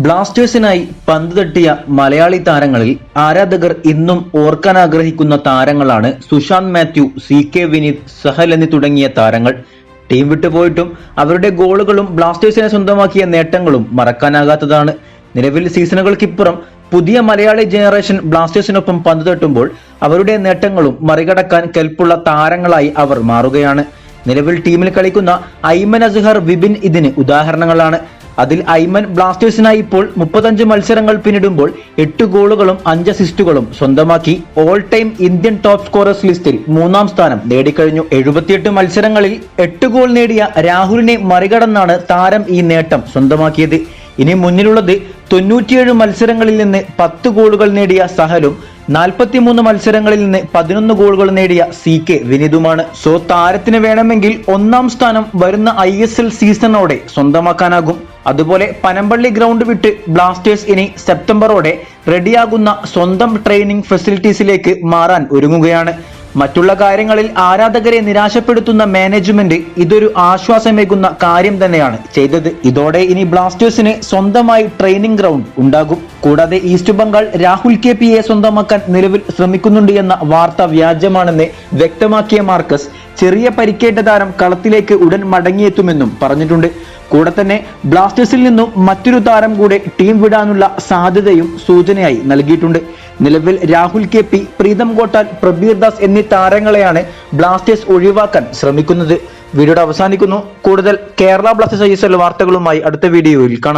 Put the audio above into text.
ബ്ലാസ്റ്റേഴ്സിനായി പന്ത് തട്ടിയ മലയാളി താരങ്ങളിൽ ആരാധകർ ഇന്നും ഓർക്കാൻ ആഗ്രഹിക്കുന്ന താരങ്ങളാണ് സുശാന്ത് മാത്യു, CK വിനീത്, സഹൽ എന്നീ തുടങ്ങിയ താരങ്ങൾ. ടീം വിട്ടുപോയിട്ടും അവരുടെ ഗോളുകളും ബ്ലാസ്റ്റേഴ്സിനെ സ്വന്തമാക്കിയ നേട്ടങ്ങളും മറക്കാനാകാത്തതാണ്. നിലവിൽ സീസണുകൾക്കിപ്പുറം പുതിയ മലയാളി ജനറേഷൻ ബ്ലാസ്റ്റേഴ്സിനൊപ്പം പന്ത് തട്ടുമ്പോൾ അവരുടെ നേട്ടങ്ങളും മറികടക്കാൻ കെൽപ്പുള്ള താരങ്ങളായി അവർ മാറുകയാണ്. നിലവിൽ ടീമിൽ കളിക്കുന്ന ഐമൻ അസ്ഹർ, വിപിൻ ഇതിന് ഉദാഹരണങ്ങളാണ്. അതിൽ ഐമൻ ബ്ലാസ്റ്റേഴ്സിനായി ഇപ്പോൾ 35 മത്സരങ്ങൾ പിന്നിടുമ്പോൾ 8 ഗോളുകളും 5 അസിസ്റ്റുകളും സ്വന്തമാക്കി all time Indian top scorers ലിസ്റ്റിൽ 3-ാം സ്ഥാനം നേടിക്കഴിഞ്ഞു. 78 മത്സരങ്ങളിൽ 8 ഗോൾ നേടിയ രാഹുലിനെ മറികടന്നാണ് താരം ഈ നേട്ടം സ്വന്തമാക്കിയത്. ഇനി മുന്നിലുള്ളത് 97 മത്സരങ്ങളിൽ നിന്ന് 10 ഗോളുകൾ നേടിയ സഹലും 43 മത്സരങ്ങളിൽ നിന്ന് 11 ഗോളുകൾ നേടിയ CK വിനീതുമാണ്. സോ താരത്തിന് വേണമെങ്കിൽ 1-ാം സ്ഥാനം വരുന്ന ISL സീസണോടെ സ്വന്തമാക്കാനാകും. അതുപോലെ പനമ്പള്ളി ഗ്രൗണ്ട് വിട്ട് ബ്ലാസ്റ്റേഴ്സ് ഇനി സെപ്റ്റംബറോടെ റെഡിയാകുന്ന സ്വന്തം ട്രെയിനിങ് ഫെസിലിറ്റീസിലേക്ക് മാറാൻ ഒരുങ്ങുകയാണ്. മറ്റുള്ള കാര്യങ്ങളിൽ ആരാധകരെ നിരാശപ്പെടുത്തുന്ന മാനേജ്മെന്റ് ഇതൊരു ആശ്വാസമേകുന്ന കാര്യം തന്നെയാണ് ചെയ്തത്. ഇതോടെ ഇനി ബ്ലാസ്റ്റേഴ്സിന് സ്വന്തമായി ട്രെയിനിങ് ഗ്രൗണ്ട് ഉണ്ടാകും. കൂടാതെ ഈസ്റ്റ് ബംഗാൾ രാഹുൽ KPയെ സ്വന്തമാക്കാൻ നിലവിൽ ശ്രമിക്കുന്നുണ്ട് എന്ന വാർത്ത വ്യാജമാണെന്ന് വ്യക്തമാക്കിയ മാർക്കസ്, ചെറിയ പരിക്കേറ്റ താരം കളത്തിലേക്ക് ഉടൻ മടങ്ങിയെത്തുമെന്നും പറഞ്ഞിട്ടുണ്ട്. കൂടെ തന്നെ ബ്ലാസ്റ്റേഴ്സിൽ നിന്നും മറ്റൊരു താരം കൂടെ ടീം വിടാനുള്ള സാധ്യതയും സൂചനയായി നൽകിയിട്ടുണ്ട്. നിലവിൽ രാഹുൽ KP, പ്രീതം ഗോട്ടാൽ, പ്രബീർ ദാസ് എന്നീ താരങ്ങളെയാണ് ബ്ലാസ്റ്റേഴ്സ് ഒഴിവാക്കാൻ ശ്രമിക്കുന്നത്. വീഡിയോയുടെ അവസാനിക്കുന്നു. കൂടുതൽ കേരള ബ്ലാസ്റ്റേഴ്സ് ISL വാർത്തകളുമായി അടുത്ത വീഡിയോയിൽ കാണാം.